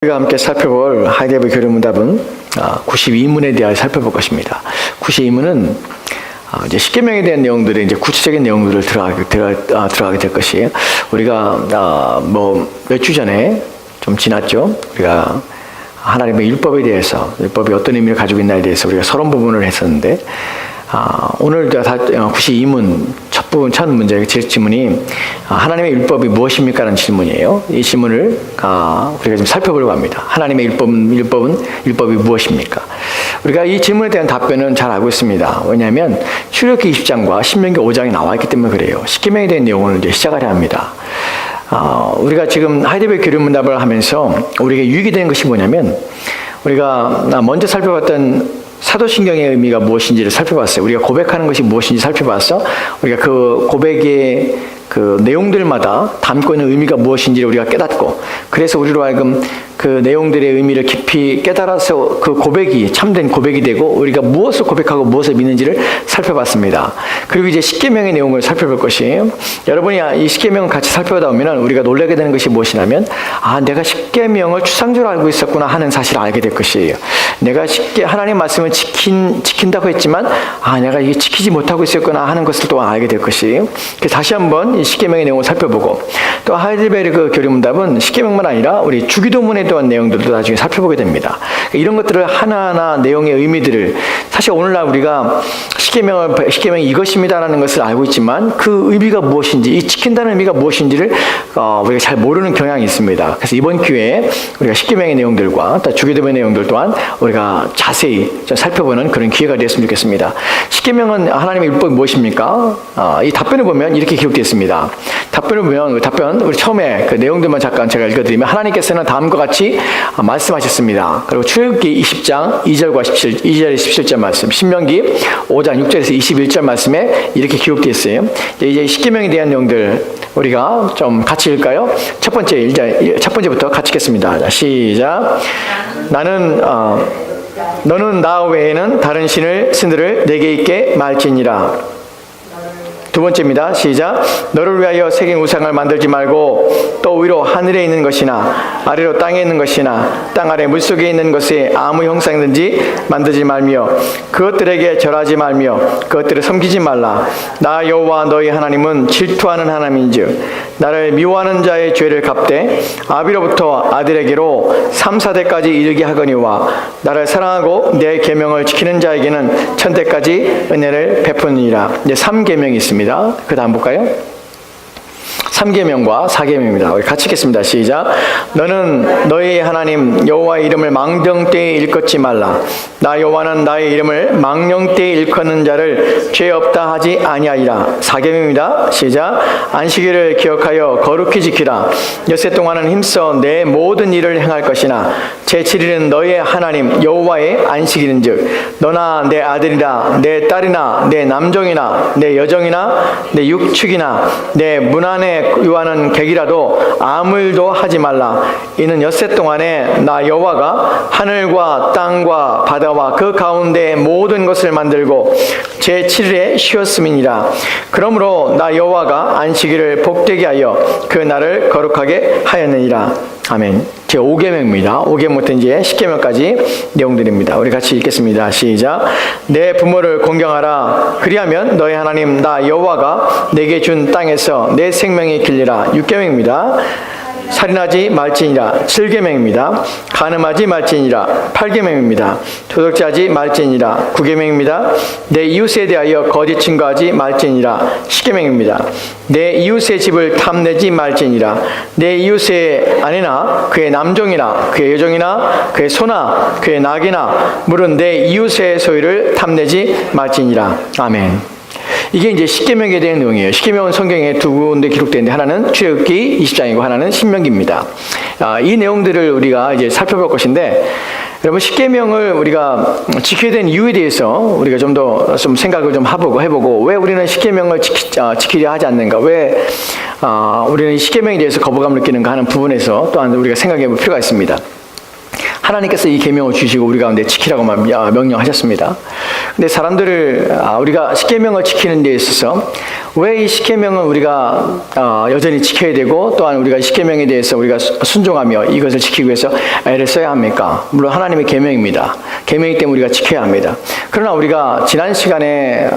우리가 함께 살펴볼 하이데베르 교리문답은 92문에 대하여 살펴볼 것입니다. 92문은 이제 십계명에 대한 내용들이 이제 구체적인 내용들을 들어가게 될 것이에요. 우리가 몇 주 전에 좀 지났죠. 우리가 하나님의 율법에 대해서, 율법이 어떤 의미를 가지고 있나에 대해서 우리가 서론 부분을 했었는데, 오늘 92문 첫 문제, 제 질문이 하나님의 율법이 무엇입니까? 라는 질문이에요. 이 질문을 우리가 좀 살펴보려고 합니다. 하나님의 율법이 무엇입니까? 우리가 이 질문에 대한 답변은 잘 알고 있습니다. 왜냐하면 출애굽기 20장과 신명기 5장이 나와 있기 때문에 그래요. 십계명에 대한 내용을 이제 시작하려 합니다. 우리가 지금 하이데베르 교리문답을 하면서 우리에게 유익이 되는 것이 뭐냐면, 우리가 먼저 살펴봤던 사도신경의 의미가 무엇인지를 살펴봤어요. 우리가 고백하는 것이 무엇인지 살펴봤어. 우리가 그 고백의 그 내용들마다 담고 있는 의미가 무엇인지를 우리가 깨닫고, 그래서 우리로 하여금 그 내용들의 의미를 깊이 깨달아서 그 고백이 참된 고백이 되고, 우리가 무엇을 고백하고 무엇을 믿는지를 살펴봤습니다. 그리고 이제 십계명의 내용을 살펴볼 것이에요. 여러분이 이 십계명을 같이 살펴보다 보면 우리가 놀라게 되는 것이 무엇이냐면, 내가 십계명을 추상적으로 알고 있었구나 하는 사실을 알게 될 것이에요. 내가 하나님의 말씀을 지킨다고 했지만 내가 이게 지키지 못하고 있었구나 하는 것을 또한 알게 될 것이에요. 그래서 다시 한번 이 십계명의 내용을 살펴보고, 또 하이데베르 교리문답은 십계명만 아니라 우리 주기도문에 대한 내용들도 나중에 살펴보게 됩니다. 이런 것들을 하나하나 내용의 의미들을, 사실 오늘날 우리가 십계명이 이것입니다라는 것을 알고 있지만 그 의미가 무엇인지, 이 지킨다는 의미가 무엇인지를 우리가 잘 모르는 경향이 있습니다. 그래서 이번 기회에 우리가 십계명의 내용들과 또 주기도문의 내용들 또한 우리가 자세히 살펴보는 그런 기회가 되었으면 좋겠습니다. 십계명은 하나님의 율법이 무엇입니까? 이 답변을 보면 이렇게 기록되어 있습니다. 답변을 보면 우리 처음에 그 내용들만 잠깐 제가 읽어드리면, 하나님께서는 다음과 같이 말씀하셨습니다. 그리고 출애굽기 20장 2절과 17절 말씀, 신명기 5장 6절에서 21절 말씀에 이렇게 기록되어 있어요. 이제 십계명에 대한 내용들 우리가 좀 같이 읽을까요? 첫 번째부터 같이 읽겠습니다. 자, 시작. 너는 나 외에는 다른 신들을 내게 있게 말지니라. 두 번째입니다. 시작. 너를 위하여 새긴 우상을 만들지 말고, 또 위로 하늘에 있는 것이나 아래로 땅에 있는 것이나 땅 아래 물속에 있는 것에 아무 형상이든지 만들지 말며 그것들에게 절하지 말며 그것들을 섬기지 말라. 나 여호와 너희 하나님은 질투하는 하나님인즉 나를 미워하는 자의 죄를 갚되 아비로부터 아들에게로 3, 4대까지 이르게 하거니와 나를 사랑하고 내 계명을 지키는 자에게는 천대까지 은혜를 베푸니라. 이제 3계명이 있습니다. 그 다음 볼까요? 3계명과 4계명입니다. 우리 같이 읽겠습니다. 시작. 너는 너희 하나님 여호와의 이름을 망령되이 일컫지 말라. 나 여호와는 나의 이름을 망령되이 일컫는 자를 죄 없다 하지 아니하리라. 4계명입니다. 시작. 안식일을 기억하여 거룩히 지키라. 엿새 동안은 힘써 내 모든 일을 행할 것이나 제7일은 너의 하나님 여호와의 안식일인즉 너나 내 아들이나 내 딸이나 내 남종이나 내 여종이나 내 육축이나 내 문 안에 유하는 객이라도 아무 일도 하지 말라. 이는 엿새 동안에 나 여호와가 하늘과 땅과 바다와 그 가운데 모든 것을 만들고 제7일에 쉬었음이니라. 그러므로 나 여호와가 안식일을 복되게 하여 그 날을 거룩하게 하였느니라. 아멘. 제 5계명입니다. 5계명부터 이제 10계명까지 내용들입니다. 우리 같이 읽겠습니다. 시작. 내 부모를 공경하라. 그리하면 너희 하나님 나 여호와가 내게 준 땅에서 내 생명이 길리라. 6계명입니다. 살인하지 말지니라. 7계명입니다. 간음하지 말지니라. 8계명입니다. 도둑질하지 말지니라. 9계명입니다. 내 이웃에 대하여 거짓 증거하지 말지니라. 10계명입니다. 내 이웃의 집을 탐내지 말지니라. 내 이웃의 아내나 그의 남종이나 그의 여종이나 그의 소나 그의 낙이나 물은 내 이웃의 소유를 탐내지 말지니라. 아멘. 이게 이제 십계명에 대한 내용이에요. 십계명은 성경에 두 군데 기록되는데, 하나는 출애굽기 20장이고 하나는 신명기입니다. 이 내용들을 우리가 이제 살펴볼 것인데, 여러분 십계명을 우리가 지켜야 되는 이유에 대해서 우리가 좀 더 생각을 좀 해보고 왜 우리는 십계명을 지키려 하지 않는가, 왜 우리는 십계명에 대해서 거부감을 느끼는가 하는 부분에서 또한 우리가 생각해 볼 필요가 있습니다. 하나님께서 이 계명을 주시고 우리 가운데 지키라고 명령하셨습니다. 근데 사람들을 우리가 십계명을 지키는 데 있어서 왜 이 십계명은 우리가 여전히 지켜야 되고 또한 우리가 십계명에 대해서 우리가 순종하며 이것을 지키기 위해서 애를 써야 합니까? 물론 하나님의 계명입니다. 계명이기 때문에 우리가 지켜야 합니다. 그러나 우리가 지난 시간에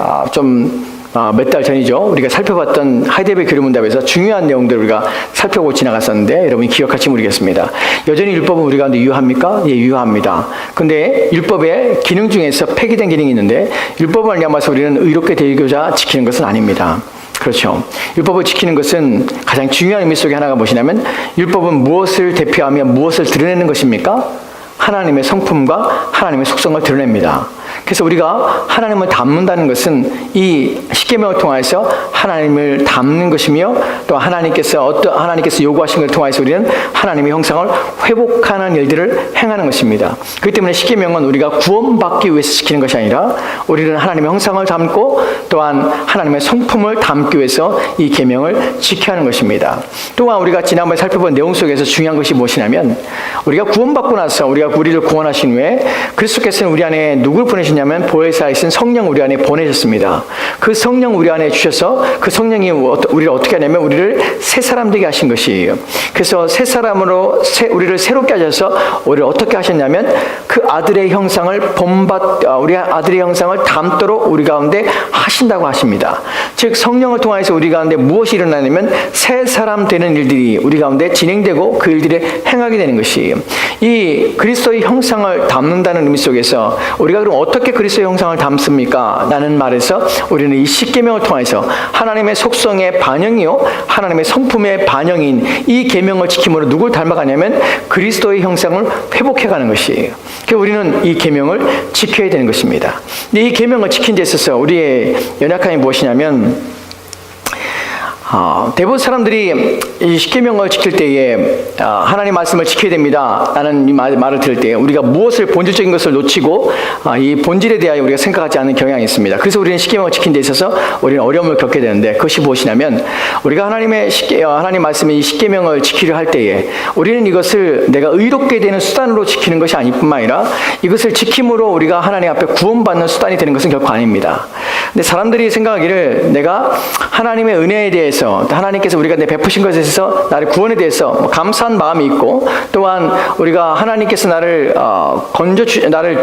몇 달 전이죠. 우리가 살펴봤던 하이델베르 교리문답에서 중요한 내용들을 우리가 살펴보고 지나갔었는데 여러분이 기억할지 모르겠습니다. 여전히 율법은 우리 가운데 유효합니까? 예, 유효합니다. 근데 율법의 기능 중에서 폐기된 기능이 있는데 율법을 말미암아서 우리는 의롭게 되고자 지키는 것은 아닙니다. 그렇죠. 율법을 지키는 것은 가장 중요한 의미 속에 하나가 무엇이냐면 율법은 무엇을 대표하며 무엇을 드러내는 것입니까? 하나님의 성품과 하나님의 속성을 드러냅니다. 그래서 우리가 하나님을 닮는다는 것은 이 십계명을 통해서 하나님을 닮는 것이며 또 하나님께서 요구하신 것을 통해서 우리는 하나님의 형상을 회복하는 일들을 행하는 것입니다. 그렇기 때문에 십계명은 우리가 구원받기 위해서 지키는 것이 아니라 우리는 하나님의 형상을 닮고 또한 하나님의 성품을 담기 위해서 이 계명을 지켜야 하는 것입니다. 또한 우리가 지난번에 살펴본 내용 속에서 중요한 것이 무엇이냐면 우리가 구원받고 나서 우리를 구원하신 후에 그리스도께서는 우리 안에 누굴 보내셨냐면 보혜사이신 성령 우리 안에 보내셨습니다. 그 성령 우리 안에 주셔서 그 성령이 우리를 어떻게 하냐면 우리를 새 사람 되게 하신 것이에요. 그래서 새 사람으로 우리를 새롭게 하셔서 우리를 어떻게 하셨냐면 그 아들의 형상을 우리 아들의 형상을 담도록 우리 가운데 하신다고 하십니다. 즉 성령을 통해서 우리 가운데 무엇이 일어나냐면 새 사람 되는 일들이 우리 가운데 진행되고 그 일들을 행하게 되는 것이에요. 이 그리스도의 형상을 담는다는 의미 속에서 우리가 그럼 어떻게 그리스도의 형상을 담습니까? 라는 말에서 우리는 이 십계명을 통해서 하나님의 속성의 반영이요 하나님의 성품의 반영인 이 계명을 지킴으로 누굴 닮아가냐면 그리스도의 형상을 회복해가는 것이에요. 그래서 우리는 이 계명을 지켜야 되는 것입니다. 이 계명을 지킨 데 있어서 우리의 연약함이 무엇이냐면 대부분 사람들이 이 십계명을 지킬 때에 하나님 말씀을 지켜야 됩니다 라는 이 말을 들을 때 우리가 무엇을 본질적인 것을 놓치고 이 본질에 대하여 우리가 생각하지 않는 경향이 있습니다. 그래서 우리는 십계명을 지킨 데 있어서 우리는 어려움을 겪게 되는데 그것이 무엇이냐면 우리가 하나님 말씀의 이 십계명을 지키려 할 때에 우리는 이것을 내가 의롭게 되는 수단으로 지키는 것이 아닐 뿐만 아니라 이것을 지킴으로 우리가 하나님 앞에 구원받는 수단이 되는 것은 결코 아닙니다. 근데 사람들이 생각하기를 내가 하나님의 은혜에 대해서 하나님께서 우리가 내 베푸신 것에 대해서 나를 구원에 대해서 감사한 마음이 있고 또한 우리가 하나님께서 나를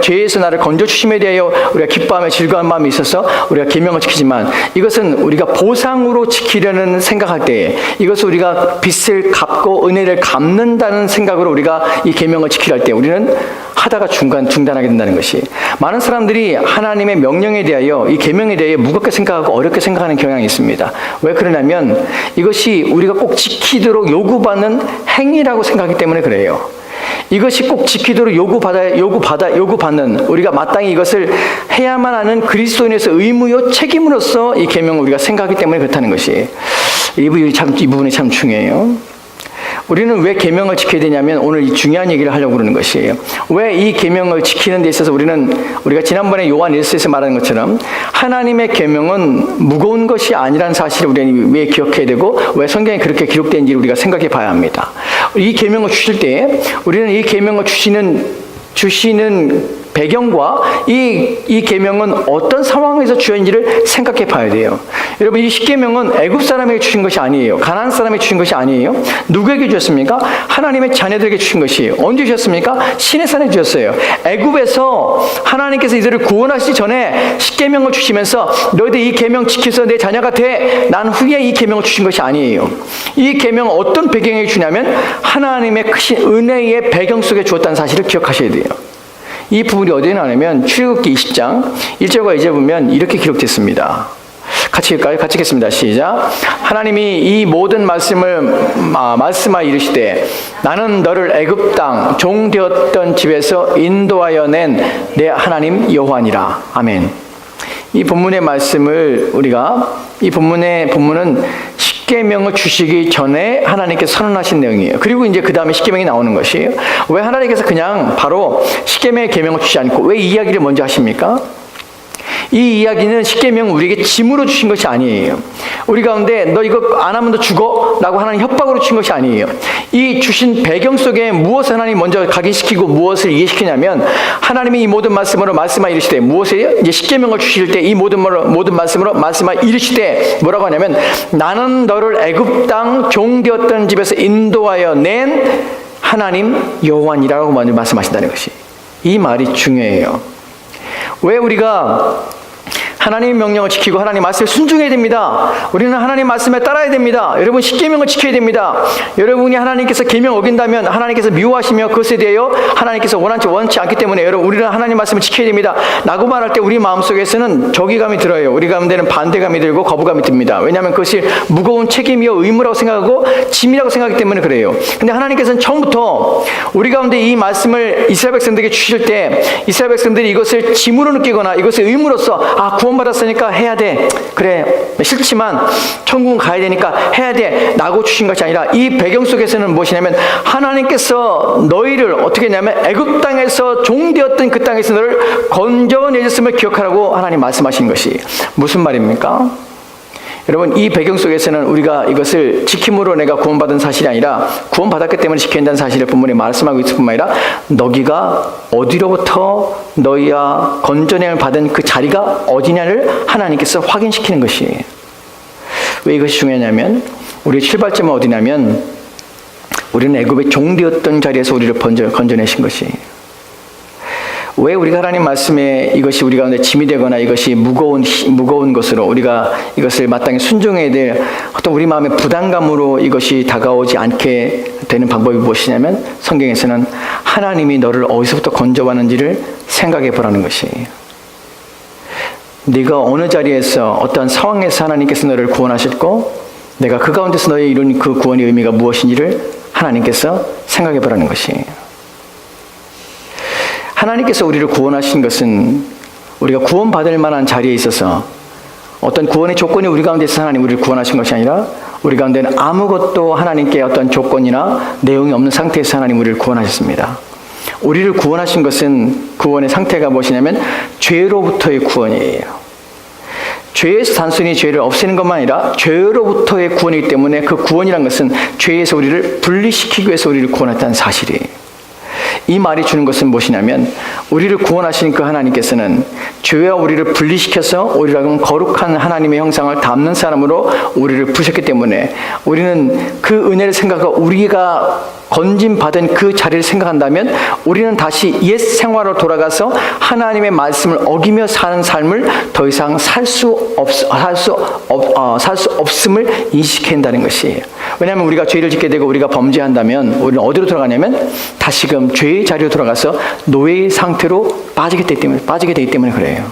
죄에서 나를 건져 주심에 대하여 우리가 기뻐하며 즐거운 마음이 있어서 우리가 계명을 지키지만 이것은 우리가 보상으로 지키려는 생각할 때에 이것을 우리가 빚을 갚고 은혜를 갚는다는 생각으로 우리가 이 계명을 지키려 할 때 우리는 하다가 중단하게 된다는 것이 많은 사람들이 하나님의 명령에 대하여 이 계명에 대해 무겁게 생각하고 어렵게 생각하는 경향이 있습니다. 왜 그러냐면 이것이 우리가 꼭 지키도록 요구받는 행위라고 생각하기 때문에 그래요. 이것이 꼭 지키도록 요구받는 우리가 마땅히 이것을 해야만 하는 그리스도인에서 의무요 책임으로서 이 계명을 우리가 생각하기 때문에 그렇다는 것이 이 부분이 참 중요해요. 우리는 왜 계명을 지켜야 되냐면 오늘 이 중요한 얘기를 하려고 그러는 것이에요. 왜 이 계명을 지키는 데 있어서 우리가 지난번에 요한 1서에서 말한 것처럼 하나님의 계명은 무거운 것이 아니라는 사실을 우리는 왜 기억해야 되고 왜 성경에 그렇게 기록된지를 우리가 생각해 봐야 합니다. 이 계명을 주실 때 우리는 이 계명을 주시는 배경과 이 계명은 어떤 상황에서 주어진지를 생각해 봐야 돼요. 여러분 이 십계명은 애굽 사람에게 주신 것이 아니에요. 가나안 사람에게 주신 것이 아니에요. 누구에게 주셨습니까? 하나님의 자녀들에게 주신 것이에요. 언제 주셨습니까? 시내산에 주셨어요. 애굽에서 하나님께서 이들을 구원하시기 전에 십계명을 주시면서 너희들 이 계명 지켜서 내 자녀가 돼. 난 후에 이 계명을 주신 것이 아니에요. 이 계명은 어떤 배경에 주냐면 하나님의 크신 은혜의 배경 속에 주었다는 사실을 기억하셔야 돼요. 이 부분이 어디에 나오냐면 출애굽기 20장 1절과 2절 보면 이렇게 기록됐습니다. 같이 읽을까요? 같이 읽겠습니다. 시작. 하나님이 이 모든 말씀하여 이르시되 나는 너를 애굽 땅 종 되었던 집에서 인도하여 낸 내 하나님 여호와니라. 아멘. 이 본문의 말씀을 이 본문은 십계명을 주시기 전에 하나님께서 선언하신 내용이에요. 그리고 이제 그 다음에 십계명이 나오는 것이에요. 왜 하나님께서 그냥 바로 십계명의 계명을 주지 않고 왜 이 이야기를 먼저 하십니까? 이 이야기는 십계명 우리에게 짐으로 주신 것이 아니에요. 우리 가운데 너 이거 안 하면 너 죽어 라고 하나님 협박으로 주신 것이 아니에요. 이 주신 배경 속에 무엇을 하나님 먼저 각인시키고 무엇을 이해시키냐면, 하나님이 이 모든 말씀으로 말씀하 이르시되, 무엇에 이제 십계명을 주실 때 이 모든 말씀으로 말씀하 이르시되 뭐라고 하냐면, 나는 너를 애굽 땅 종되었던 집에서 인도하여 낸 하나님 여호와니라고 먼저 말씀하신다는 것이, 이 말이 중요해요. 왜 우리가 하나님의 명령을 지키고 하나님 말씀에 순종해야 됩니다. 우리는 하나님 말씀에 따라야 됩니다. 여러분, 십계명을 지켜야 됩니다. 여러분이 하나님께서 계명 어긴다면 하나님께서 미워하시며 그것에 대하여 하나님께서 원치 않기 때문에 여러분, 우리는 하나님 말씀을 지켜야 됩니다 라고 말할 때 우리 마음속에서는 저기감이 들어요. 우리 가운데는 반대감이 들고 거부감이 듭니다. 왜냐하면 그것이 무거운 책임이요 의무라고 생각하고 짐이라고 생각하기 때문에 그래요. 근데 하나님께서는 처음부터 우리 가운데 이 말씀을 이스라엘 백성들에게 주실 때 이스라엘 백성들이 이것을 짐으로 느끼거나 이것을 의무로서 구원받았으니까 해야 돼, 그래 싫지만 천국은 가야 되니까 해야 돼 라고 주신 것이 아니라, 이 배경 속에서는 무엇이냐면 하나님께서 너희를 어떻게 했냐면 애굽 땅에서 종되었던 그 땅에서 너를 건져내셨음을 기억하라고 하나님 말씀하신 것이 무슨 말입니까? 여러분, 이 배경 속에서는 우리가 이것을 지킴으로 내가 구원받은 사실이 아니라 구원받았기 때문에 지켜야 한다는 사실을 본문에 말씀하고 있을 뿐만 아니라, 너희가 어디로부터 너희가 건져냄을 받은 그 자리가 어디냐를 하나님께서 확인시키는 것이에요. 왜 이것이 중요하냐면, 우리의 출발점은 어디냐면 우리는 애굽의 종되었던 자리에서 우리를 건져내신 것이에요. 왜 우리가 하나님 말씀에 이것이 우리 가운데 짐이 되거나 이것이 무거운 것으로 우리가 이것을 마땅히 순종해야 될 어떤 우리 마음의 부담감으로 이것이 다가오지 않게 되는 방법이 무엇이냐면, 성경에서는 하나님이 너를 어디서부터 건져왔는지를 생각해 보라는 것이에요. 네가 어느 자리에서 어떤 상황에서 하나님께서 너를 구원하셨고 내가 그 가운데서 너의 이룬 그 구원의 의미가 무엇인지를 하나님께서 생각해 보라는 것이에요. 하나님께서 우리를 구원하신 것은 우리가 구원받을 만한 자리에 있어서 어떤 구원의 조건이 우리 가운데 있어서 하나님 우리를 구원하신 것이 아니라, 우리 가운데는 아무것도 하나님께 어떤 조건이나 내용이 없는 상태에서 하나님 우리를 구원하셨습니다. 우리를 구원하신 것은 구원의 상태가 무엇이냐면 죄로부터의 구원이에요. 죄에서 단순히 죄를 없애는 것만 아니라 죄로부터의 구원이기 때문에, 그 구원이란 것은 죄에서 우리를 분리시키기 위해서 우리를 구원했다는 사실이에요. 이 말이 주는 것은 무엇이냐면, 우리를 구원하신 그 하나님께서는 죄와 우리를 분리시켜서 우리라고 거룩한 하나님의 형상을 담는 사람으로 우리를 부르셨기 때문에, 우리는 그 은혜를 생각하고 우리가 건짐받은 그 자리를 생각한다면 우리는 다시 옛 생활로 돌아가서 하나님의 말씀을 어기며 사는 삶을 더 이상 살 수 없음을 인식해야 한다는 것이에요. 왜냐하면 우리가 죄를 짓게 되고 우리가 범죄한다면 우리는 어디로 돌아가냐면 다시금 죄의 자리로 돌아가서 노예의 상태로 빠지게 되기 때문에 그래요.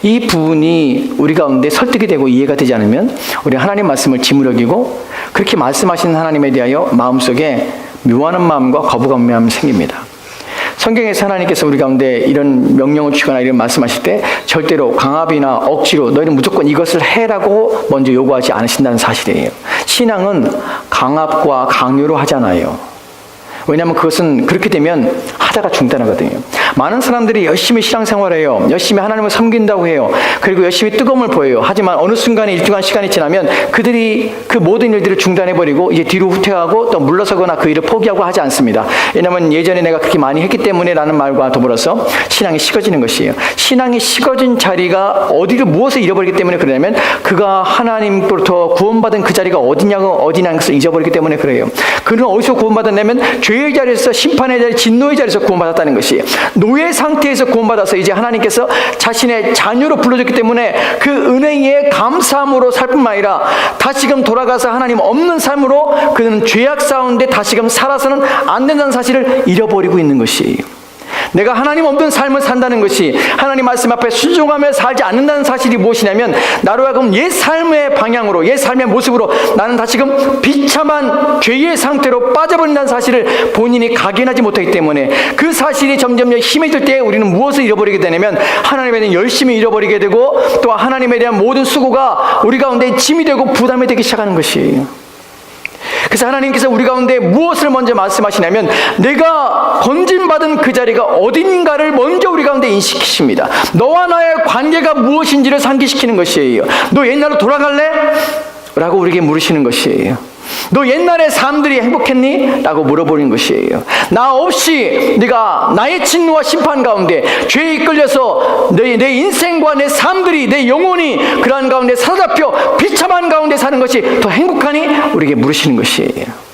이 부분이 우리 가운데 설득이 되고 이해가 되지 않으면 우리 하나님 말씀을 짐으로 여기고, 그렇게 말씀하시는 하나님에 대하여 마음속에 묘하는 마음과 거부감이 생깁니다. 성경에서 하나님께서 우리 가운데 이런 명령을 주거나 이런 말씀하실 때 절대로 강압이나 억지로 너희는 무조건 이것을 해라고 먼저 요구하지 않으신다는 사실이에요. 신앙은 강압과 강요로 하잖아요. 왜냐하면 그것은 그렇게 되면 하다가 중단하거든요. 많은 사람들이 열심히 신앙생활해요. 열심히 하나님을 섬긴다고 해요. 그리고 열심히 뜨거움을 보여요. 하지만 어느 순간에 일정한 시간이 지나면 그들이 그 모든 일들을 중단해버리고 이제 뒤로 후퇴하고 또 물러서거나 그 일을 포기하고 하지 않습니다. 왜냐하면 예전에 내가 그렇게 많이 했기 때문에 라는 말과 더불어서 신앙이 식어지는 것이에요. 신앙이 식어진 자리가 어디를 무엇을 잃어버리기 때문에 그러냐면, 그가 하나님으로부터 구원받은 그 자리가 어디냐는 것을 잊어버리기 때문에 그래요. 그는 어디서 구원받았냐면 죄의 자리에서, 심판의 자리, 진노의 자리에서 구원받았다는 것이에요. 노예 상태에서 구원받아서 이제 하나님께서 자신의 자녀로 불러줬기 때문에 그 은혜에 감사함으로 살 뿐만 아니라 다시금 돌아가서 하나님 없는 삶으로 그는 죄악 가운데 다시금 살아서는 안 된다는 사실을 잃어버리고 있는 것이에요. 내가 하나님 없는 삶을 산다는 것이, 하나님 말씀 앞에 순종하며 살지 않는다는 사실이 무엇이냐면, 나로 하여금 옛 삶의 방향으로, 옛 삶의 모습으로 나는 다시금 비참한 죄의 상태로 빠져버린다는 사실을 본인이 각인하지 못하기 때문에, 그 사실이 점점 심해질 때 우리는 무엇을 잃어버리게 되냐면 하나님에 대한 열심히 잃어버리게 되고, 또 하나님에 대한 모든 수고가 우리 가운데 짐이 되고 부담이 되기 시작하는 것이에요. 그래서 하나님께서 우리 가운데 무엇을 먼저 말씀하시냐면 내가 건진받은 그 자리가 어딘가를 먼저 우리 가운데 인식시킵니다. 너와 나의 관계가 무엇인지를 상기시키는 것이에요. 너 옛날로 돌아갈래? 라고 우리에게 물으시는 것이에요. 너 옛날에 삶들이 행복했니? 라고 물어보는 것이에요. 나 없이 네가 나의 진노와 심판 가운데 죄에 이끌려서 내 인생과 내 삶들이, 내 영혼이 그러한 가운데 사로잡혀 비참한 가운데 사는 것이 더 행복하니? 우리에게 물으시는 것이에요.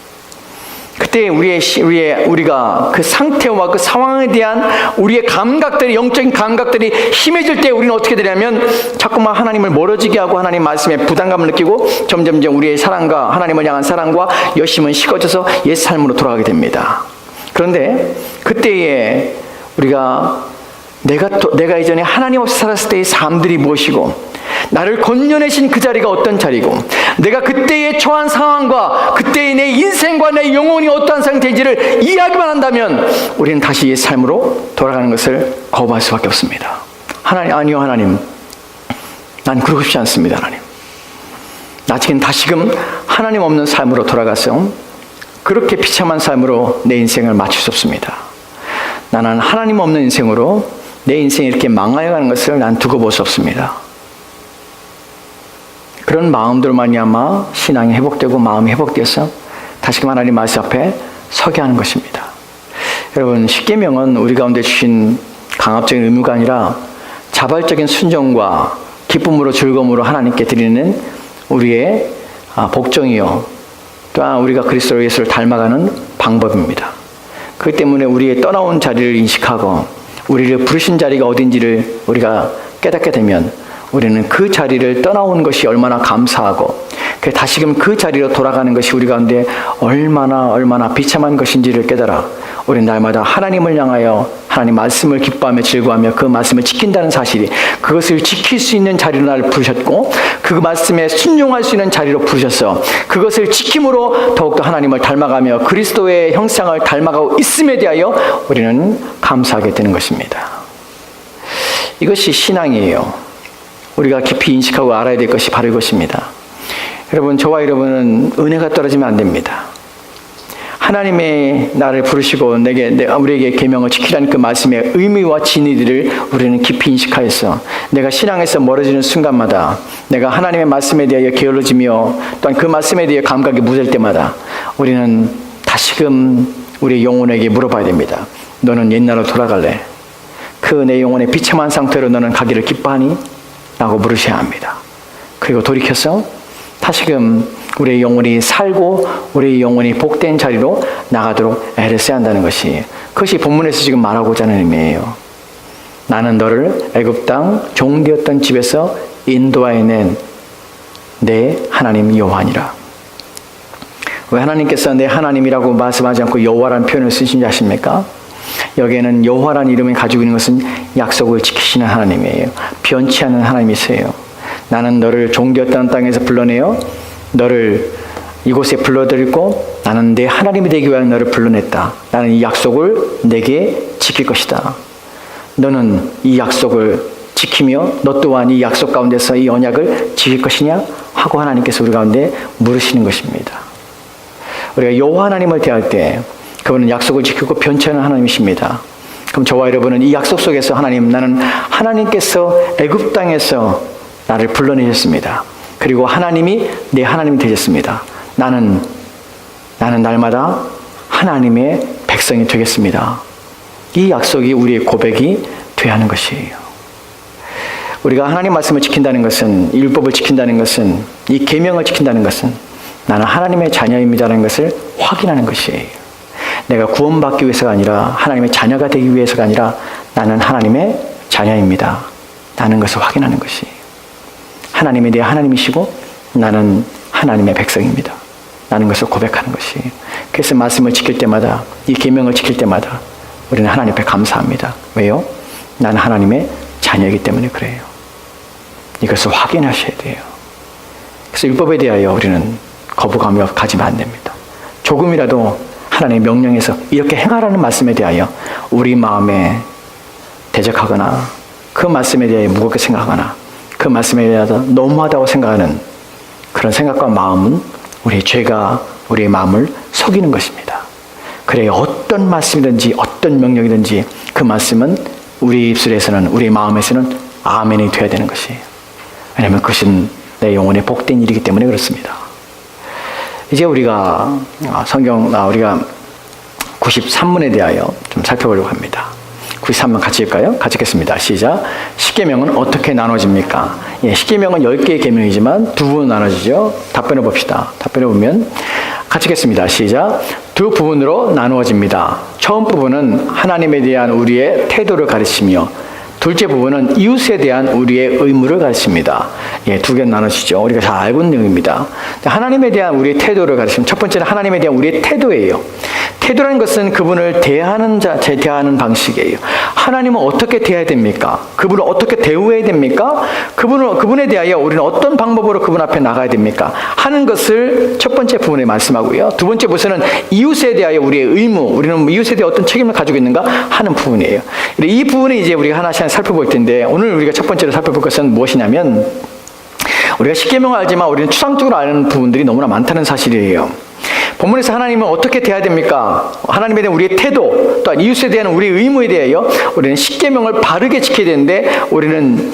그때 우리가 그 상태와 그 상황에 대한 우리의 감각들이, 영적인 감각들이 힘해질 때 우리는 어떻게 되냐면 자꾸만 하나님을 멀어지게 하고 하나님 말씀에 부담감을 느끼고 점점점 우리의 사랑과 하나님을 향한 사랑과 열심은 식어져서 옛 삶으로 돌아가게 됩니다. 그런데 그때에 우리가 내가 이전에 하나님 없이 살았을 때의 삶들이 무엇이고 나를 건져내신 그 자리가 어떤 자리고 내가 그때에 처한 상황과 그때의 내 인생과 내 영혼이 어떠한 상태인지를 이해하기만 한다면 우리는 다시 옛 삶으로 돌아가는 것을 거부할 수밖에 없습니다. 아니요 하나님, 난 그러고 싶지 않습니다. 하나님, 나 지금 다시금 하나님 없는 삶으로 돌아가서 그렇게 비참한 삶으로 내 인생을 마칠 수 없습니다. 나는 하나님 없는 인생으로 내 인생이 이렇게 망하여가는 것을 난 두고 볼 수 없습니다. 그런 마음들로 말미암아 신앙이 회복되고 마음이 회복돼서 다시금 하나님 말씀 앞에 서게 하는 것입니다. 여러분, 십계명은 우리 가운데 주신 강압적인 의무가 아니라 자발적인 순종과 기쁨으로 즐거움으로 하나님께 드리는 우리의 복종이요, 또한 우리가 그리스도 예수를 닮아가는 방법입니다. 그렇기 때문에 우리의 떠나온 자리를 인식하고 우리를 부르신 자리가 어딘지를 우리가 깨닫게 되면 우리는 그 자리를 떠나온 것이 얼마나 감사하고 다시금 그 자리로 돌아가는 것이 우리 가운데 얼마나 비참한 것인지를 깨달아 우리는 날마다 하나님을 향하여 하나님 말씀을 기뻐하며 즐거워하며 그 말씀을 지킨다는 사실이, 그것을 지킬 수 있는 자리로 나를 부르셨고 그 말씀에 순종할 수 있는 자리로 부르셨어. 그것을 지킴으로 더욱더 하나님을 닮아가며 그리스도의 형상을 닮아가고 있음에 대하여 우리는 감사하게 되는 것입니다. 이것이 신앙이에요. 우리가 깊이 인식하고 알아야 될 것이 바로 이것입니다. 여러분, 저와 여러분은 은혜가 떨어지면 안 됩니다. 하나님의 나를 부르시고 우리에게 계명을 지키라는 그 말씀의 의미와 진리들을 우리는 깊이 인식하여서 내가 신앙에서 멀어지는 순간마다 내가 하나님의 말씀에 대하여 게을러지며 또한 그 말씀에 대해 감각이 무딜 때마다 우리는 다시금 우리 영혼에게 물어봐야 됩니다. 너는 옛날로 돌아갈래? 그 내 영혼의 비참한 상태로 너는 가기를 기뻐하니? 라고 물으셔야 합니다. 그리고 돌이켜서 다시금 우리의 영혼이 살고 우리의 영혼이 복된 자리로 나가도록 애를 써야 한다는 것이, 그것이 본문에서 지금 말하고자 하는 의미예요. 나는 너를 애굽 땅 종되었던 집에서 인도하여 낸 내 하나님 여호와니라. 왜 하나님께서 내 하나님이라고 말씀하지 않고 여호와라는 표현을 쓰신지 아십니까? 여기에는 여호와라는 이름을 가지고 있는 것은 약속을 지키시는 하나님이에요. 변치 않는 하나님이세요. 나는 너를 종되었다는 땅에서 불러내어 너를 이곳에 불러들이고 나는 내 하나님이 되기 위하여 너를 불러냈다. 나는 이 약속을 내게 지킬 것이다. 너는 이 약속을 지키며 너 또한 이 약속 가운데서 이 언약을 지킬 것이냐? 하고 하나님께서 우리 가운데 물으시는 것입니다. 우리가 여호와 하나님을 대할 때 그분은 약속을 지키고 변치 않는 하나님이십니다. 그럼 저와 여러분은 이 약속 속에서 나는 하나님께서 애굽 땅에서 나를 불러내셨습니다. 그리고 하나님이 내 하나님이 되셨습니다. 나는 날마다 하나님의 백성이 되겠습니다. 이 약속이 우리의 고백이 되어야 하는 것이에요. 우리가 하나님 말씀을 지킨다는 것은, 율법을 지킨다는 것은, 이 계명을 지킨다는 것은 나는 하나님의 자녀입니다라는 것을 확인하는 것이에요. 내가 구원받기 위해서가 아니라 하나님의 자녀가 되기 위해서가 아니라 나는 하나님의 자녀입니다 라는 것을 확인하는 것이에요. 하나님이 내 하나님이시고 나는 하나님의 백성입니다 라는 것을 고백하는 것이에요. 그래서 말씀을 지킬 때마다, 이 계명을 지킬 때마다 우리는 하나님 앞에 감사합니다. 왜요? 나는 하나님의 자녀이기 때문에 그래요. 이것을 확인하셔야 돼요. 그래서 율법에 대하여 우리는 거부감이 가지면 안 됩니다. 조금이라도 하나님의 명령에서 이렇게 행하라는 말씀에 대하여 우리 마음에 대적하거나 그 말씀에 대해 무겁게 생각하거나 그 말씀에 대해서 너무하다고 생각하는 그런 생각과 마음은 우리의 죄가 우리의 마음을 속이는 것입니다. 그래 어떤 말씀이든지 어떤 명령이든지 그 말씀은 우리 입술에서는 우리 마음에서는 아멘이 되어야 되는 것이에요. 왜냐하면 그것은 내 영혼의 복된 일이기 때문에 그렇습니다. 이제 우리가 우리가 93문에 대하여 좀 살펴보려고 합니다. 93문 같이 읽을까요? 같이 읽겠습니다. 시작. 십계명은 어떻게 나눠집니까? 십계명은 10개의 계명이지만 두 부분으로 나눠지죠. 답변해 봅시다. 답변해 보면 같이 읽겠습니다. 시작. 두 부분으로 나누어집니다. 처음 부분은 하나님에 대한 우리의 태도를 가르치며 둘째 부분은 이웃에 대한 우리의 의무를 가르칩니다. 두 개는 나눠지죠. 우리가 잘 알고 있는 내용입니다. 하나님에 대한 우리의 태도를 가르치면 첫 번째는 하나님에 대한 우리의 태도예요. 태도라는 것은 그분을 대하는 방식이에요. 하나님은 어떻게 대해야 됩니까? 그분을 어떻게 대우해야 됩니까? 그분에 대하여 우리는 어떤 방법으로 그분 앞에 나가야 됩니까? 하는 것을 첫 번째 부분에 말씀하고요. 두 번째 부분은 이웃에 대하여 우리의 의무, 우리는 이웃에 대해 어떤 책임을 가지고 있는가 하는 부분이에요. 이 부분을 이제 우리가 하나씩 살펴볼 텐데 오늘 우리가 첫 번째로 살펴볼 것은 무엇이냐면 우리가 십계명을 알지만 우리는 추상적으로 아는 부분들이 너무나 많다는 사실이에요. 본문에서 하나님은 어떻게 대해야 됩니까? 하나님에 대한 우리의 태도, 또한 이웃에 대한 우리의 의무에 대하여 우리는 십계명을 바르게 지켜야 되는데 우리는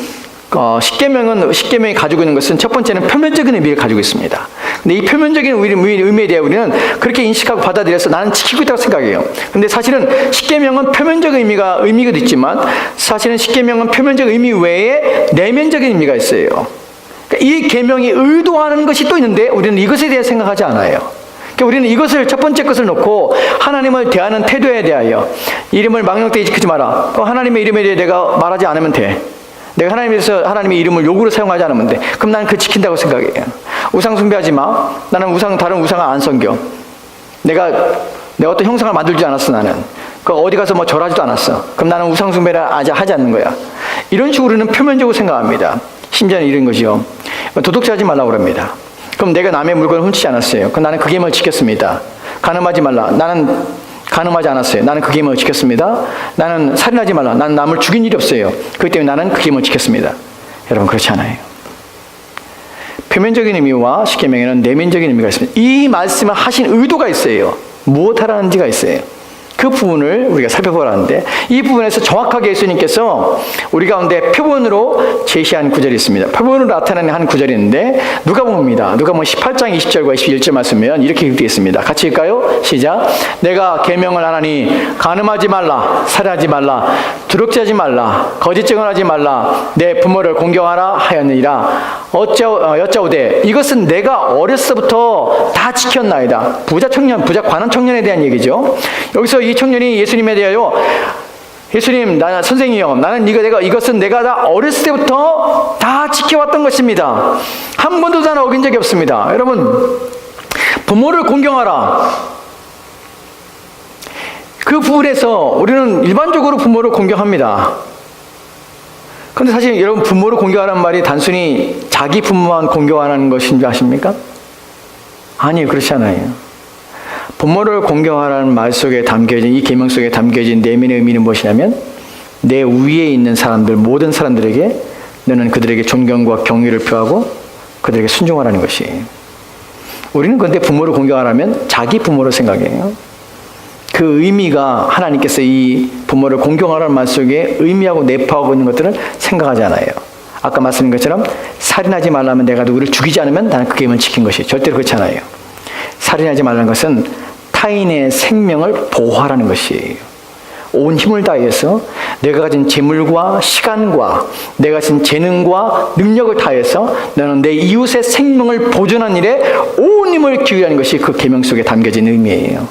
십계명이 가지고 있는 것은 첫 번째는 표면적인 의미를 가지고 있습니다. 근데 이 표면적인 의미에 대해 우리는 그렇게 인식하고 받아들여서 나는 지키고 있다고 생각해요. 근데 사실은 십계명은 표면적 의미가 있지만 사실은 십계명은 표면적 의미 외에 내면적인 의미가 있어요. 그러니까 이 계명이 의도하는 것이 또 있는데 우리는 이것에 대해 생각하지 않아요. 그러니까 우리는 이것을 첫 번째 것을 놓고 하나님을 대하는 태도에 대하여 이름을 망령되이 지키지 마라. 하나님의 이름에 대해 내가 말하지 않으면 돼. 내가 하나님의 이름을 욕으로 사용하지 않으면 돼. 그럼 나는 그 지킨다고 생각해요. 우상 숭배하지 마. 나는 다른 우상을 안 섬겨. 내가 어떤 형상을 만들지 않았어. 나는 어디 가서 절하지도 않았어. 그럼 나는 우상 숭배를 하지 않는 거야. 이런 식으로는 표면적으로 생각합니다. 심지어는 이런 것이요. 도둑질하지 말라고 그럽니다. 그럼 내가 남의 물건을 훔치지 않았어요. 그럼 나는 그 계명을 지켰습니다. 간음하지 말라. 나는 간음하지 않았어요. 나는 그 계명을 지켰습니다. 나는 살인하지 말라. 나는 남을 죽인 일이 없어요. 그렇기 때문에 나는 그 계명을 지켰습니다. 여러분 그렇지 않아요. 표면적인 의미와 십계명에는 내면적인 의미가 있습니다. 이 말씀을 하신 의도가 있어요. 무엇 하라는지가 있어요. 그 부분을 우리가 살펴보라는데 이 부분에서 정확하게 예수님께서 우리 가운데 표본으로 제시한 구절이 있습니다. 표본으로 나타나는 한 구절이 있는데 누가복음입니다. 누가복음 18장 20절과 21절 말씀이면 이렇게 읽겠습니다. 같이 읽까요? 시작. 내가 계명을 하나니 간음하지 말라, 살인하지 말라, 도둑질하지 말라, 거짓 증언하지 말라, 내 부모를 공경하라 하였느니라. 여짜오되 이것은 내가 어렸을부터 다 지켰나이다. 부자 관원 청년에 대한 얘기죠. 여기서 이 청년이 예수님에 대하여 예수님, 선생님이요, 이것은 내가 다 어렸을 때부터 다 지켜왔던 것입니다. 한 번도 다 어긴 적이 없습니다. 여러분, 부모를 공경하라. 그 부분에서 우리는 일반적으로 부모를 공경합니다. 그런데 사실 여러분, 부모를 공경하라는 말이 단순히 자기 부모만 공경하라는 것인 줄 아십니까? 아니요, 그렇지 않아요. 부모를 공경하라는 말 속에 담겨진, 이 계명 속에 담겨진 내면의 의미는 무엇이냐면 내 위에 있는 사람들, 모든 사람들에게 너는 그들에게 존경과 경의를 표하고 그들에게 순종하라는 것이에요. 우리는 그런데 부모를 공경하라면 자기 부모를 생각해요. 그 의미가 하나님께서 이 부모를 공경하라는 말 속에 의미하고 내포하고 있는 것들은 생각하지 않아요. 아까 말씀드린 것처럼 살인하지 말라면 내가 누구를 죽이지 않으면 나는 그 계명을 지킨 것이 절대로 그렇지 않아요. 살인하지 말라는 것은 타인의 생명을 보호하라는 것이에요. 온 힘을 다해서 내가 가진 재물과 시간과 내가 가진 재능과 능력을 다해서 너는 내 이웃의 생명을 보존하는 일에 온 힘을 기울이라는 것이 그 계명 속에 담겨진 의미예요.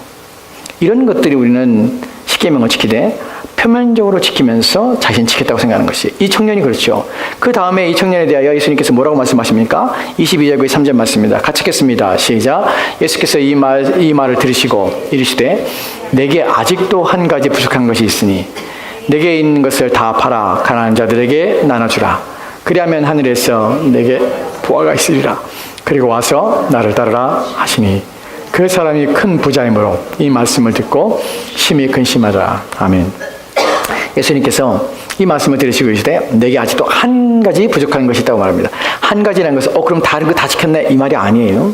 이런 것들이 우리는 십계명을 지키되 표면적으로 지키면서 자신 지켰다고 생각하는 것이 이 청년이 그렇죠. 그 다음에 이 청년에 대하여 예수님께서 뭐라고 말씀하십니까? 22절과 3절 말씀입니다. 같이 읽겠습니다. 시작. 예수께서 이 말을 들으시고 이르시되 내게 아직도 한 가지 부족한 것이 있으니 내게 있는 것을 다 팔아 가난한 자들에게 나눠주라. 그리하면 하늘에서 내게 보화가 있으리라. 그리고 와서 나를 따르라 하시니 그 사람이 큰 부자이므로 이 말씀을 듣고 심히 근심하더라. 아멘. 예수님께서 이 말씀을 들으시고 계시되 내게 아직도 한 가지 부족한 것이 있다고 말합니다. 한 가지라는 것은 그럼 다른 거 다 지켰네 이 말이 아니에요.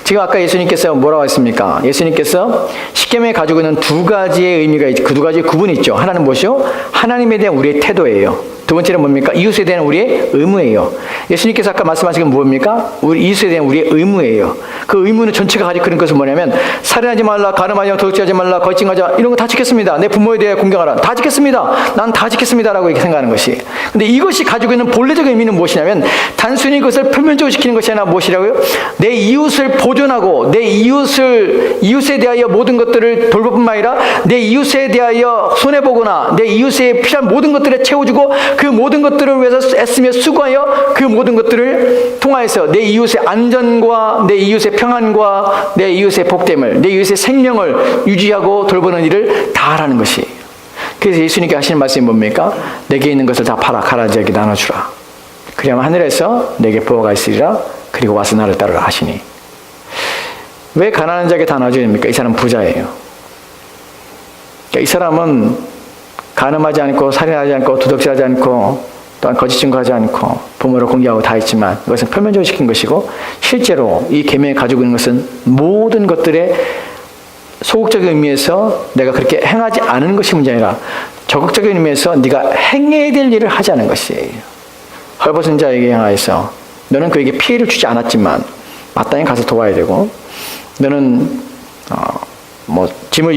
지금 아까 예수님께서 뭐라고 했습니까? 예수님께서 십계명에 가지고 있는 두 가지의 의미가 있죠. 그 두 가지의 구분이 있죠. 하나는 무엇이요? 하나님에 대한 우리의 태도예요. 두 번째는 뭡니까? 이웃에 대한 우리의 의무예요. 예수님께서 아까 말씀하신 건 뭡니까? 우리 이웃에 대한 우리의 의무예요. 그 의무는 전체가 가지고 있는 것은 뭐냐면 살인하지 말라, 가늠하지 말라, 도둑질하지 말라, 거짓증하자 이런 거 다 지켰습니다. 내 부모에 대해 공경하라. 다 지켰습니다. 난 다 지켰습니다라고 이렇게 생각하는 것이. 근데 이것이 가지고 있는 본래적 의미는 무엇이냐면 단순히 그것을 표면적으로 지키는 것이 아니라 무엇이라고요? 내 이웃을 보존하고 내 이웃에 대하여 모든 것들을 돌볼 뿐만 아니라 내 이웃에 대하여 손해보거나 내 이웃에 필요한 모든 것들을 채워주고 그 모든 것들을 위해서 애쓰며 수고하여 그 모든 것들을 통하여서 내 이웃의 안전과 내 이웃의 평안과 내 이웃의 복됨을 내 이웃의 생명을 유지하고 돌보는 일을 다 하라는 것이. 그래서 예수님께 하시는 말씀이 뭡니까? 내게 있는 것을 다 팔아 가라지에게 나눠주라. 그리하면 하늘에서 내게 보호가 있으리라. 그리고 와서 나를 따르라 하시니. 왜 가난한 자에게 다 나눠줘야 됩니까? 이 사람은 부자예요. 그러니까 이 사람은 간음하지 않고 살인하지 않고 도둑질하지 않고 또한 거짓 증거하지 않고 부모를 공개하고 다 있지만 이것은 표면적으로 시킨 것이고 실제로 이 계명이 가지고 있는 것은 모든 것들의 소극적인 의미에서 내가 그렇게 행하지 않은 것이 문제 아니라 적극적인 의미에서 네가 행해야 될 일을 하지 않은 것이에요. 헐벗은 자에게 향하여서 너는 그에게 피해를 주지 않았지만 마땅히 가서 도와야 되고 너는 집을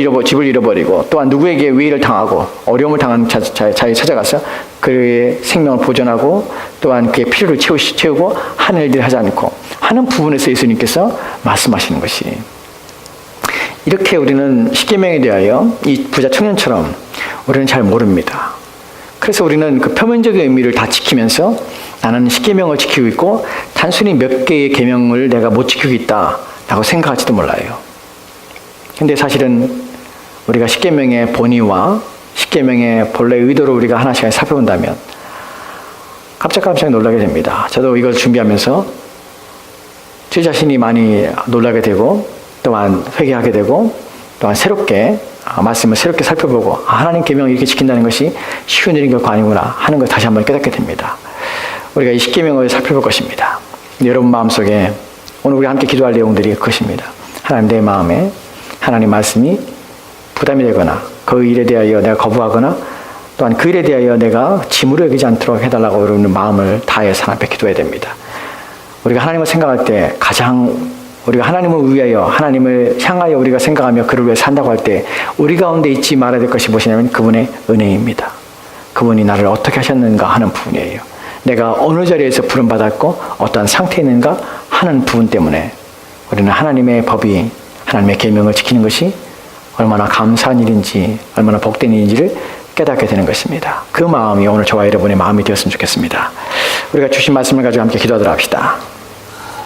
잃어버리고 또한 누구에게 위해를 당하고 어려움을 당한 자에 찾아가서 그의 생명을 보존하고 또한 그의 필요를 채우고 하는 일들을 하지 않고 하는 부분에서 예수님께서 말씀하시는 것이. 이렇게 우리는 십계명에 대하여 이 부자 청년처럼 우리는 잘 모릅니다. 그래서 우리는 그 표면적인 의미를 다 지키면서 나는 십계명을 지키고 있고 단순히 몇 개의 계명을 내가 못 지키고 있다라고 생각할지도 몰라요. 근데 사실은 우리가 십계명의 본의와 십계명의 본래 의도를 우리가 하나씩 살펴본다면 깜짝깜짝 놀라게 됩니다. 저도 이걸 준비하면서 제 자신이 많이 놀라게 되고 또한 회개하게 되고 또한 새롭게 말씀을 새롭게 살펴보고 하나님 계명을 이렇게 지킨다는 것이 쉬운 일인 결코 아니구나 하는 걸 다시 한번 깨닫게 됩니다. 우리가 이 십계명을 살펴볼 것입니다. 여러분 마음속에 오늘 우리 함께 기도할 내용들이 그것입니다. 하나님 내 마음에 하나님 말씀이 부담이 되거나 그 일에 대하여 내가 거부하거나 또한 그 일에 대하여 내가 짐으로 여기지 않도록 해달라고 우리는 마음을 다해서 하나님 앞에 기도해야 됩니다. 우리가 하나님을 생각할 때 가장 우리가 하나님을 위하여 하나님을 향하여 우리가 생각하며 그를 위해 산다고 할 때 우리 가운데 잊지 말아야 될 것이 무엇이냐면 그분의 은혜입니다. 그분이 나를 어떻게 하셨는가 하는 부분이에요. 내가 어느 자리에서 부름받았고 어떠한 상태에 있는가 하는 부분 때문에 우리는 하나님의 법이 하나님의 계명을 지키는 것이 얼마나 감사한 일인지 얼마나 복된 일인지를 깨닫게 되는 것입니다. 그 마음이 오늘 저와 여러분의 마음이 되었으면 좋겠습니다. 우리가 주신 말씀을 가지고 함께 기도하도록 합시다.